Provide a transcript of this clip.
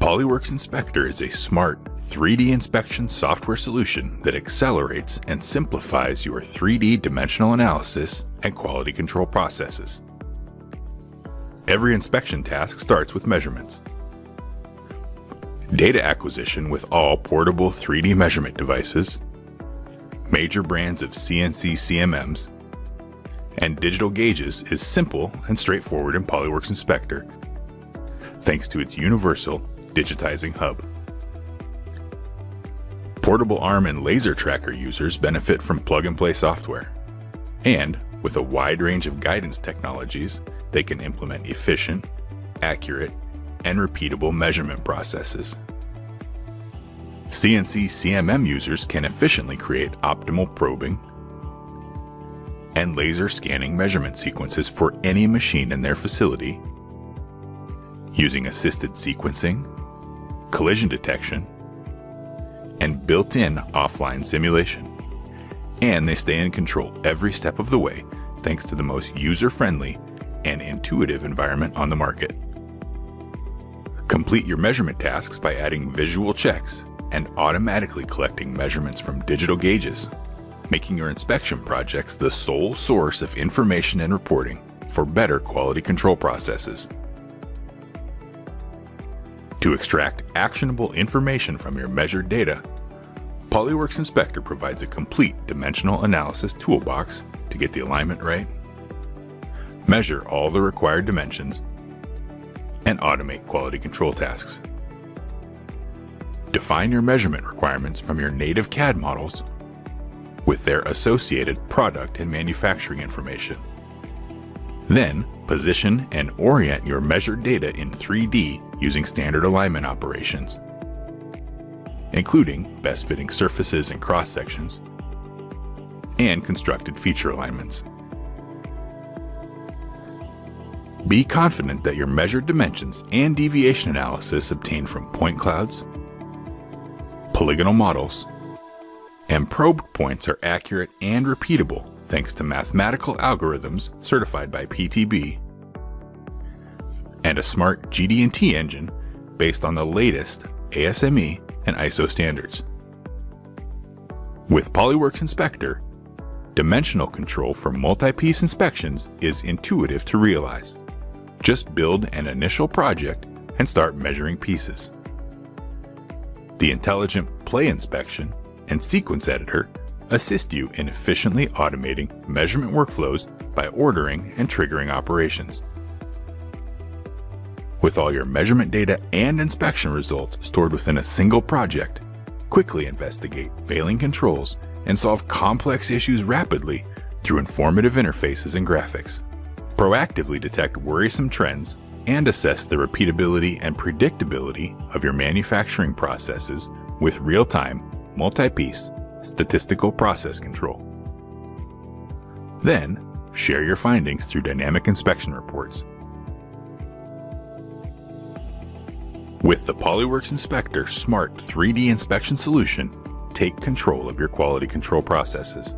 Polyworks Inspector is a smart 3D inspection software solution that accelerates and simplifies your 3D dimensional analysis and quality control processes. Every inspection task starts with measurements. Data acquisition with all portable 3D measurement devices, major brands of CNC CMMs, and digital gauges is simple and straightforward in Polyworks Inspector, thanks to its universal digitizing hub. Portable arm and laser tracker users benefit from plug-and-play software, and with a wide range of guidance technologies, they can implement efficient, accurate, and repeatable measurement processes. CNC CMM users can efficiently create optimal probing and laser scanning measurement sequences for any machine in their facility using assisted sequencing, collision detection, and built-in offline simulation. And they stay in control every step of the way thanks to the most user-friendly and intuitive environment on the market. Complete your measurement tasks by adding visual checks and automatically collecting measurements from digital gauges, making your inspection projects the sole source of information and reporting for better quality control processes. To extract actionable information from your measured data, Polyworks Inspector provides a complete dimensional analysis toolbox to get the alignment right, measure all the required dimensions, and automate quality control tasks. Define your measurement requirements from your native CAD models with their associated product and manufacturing information. Then, position and orient your measured data in 3D using standard alignment operations, including best fitting surfaces and cross sections, and constructed feature alignments. Be confident that your measured dimensions and deviation analysis obtained from point clouds, polygonal models, and probed points are accurate and repeatable thanks to mathematical algorithms certified by PTB and a smart GD&T engine based on the latest ASME and ISO standards. With Polyworks Inspector, dimensional control for multi-piece inspections is intuitive to realize. Just build an initial project and start measuring pieces. The intelligent Play Inspection and Sequence Editor assist you in efficiently automating measurement workflows by ordering and triggering operations. With all your measurement data and inspection results stored within a single project, quickly investigate failing controls and solve complex issues rapidly through informative interfaces and graphics. Proactively detect worrisome trends and assess the repeatability and predictability of your manufacturing processes with real-time, multi-piece, statistical process control. Then, share your findings through dynamic inspection reports. With the Polyworks Inspector Smart 3D Inspection Solution, take control of your quality control processes.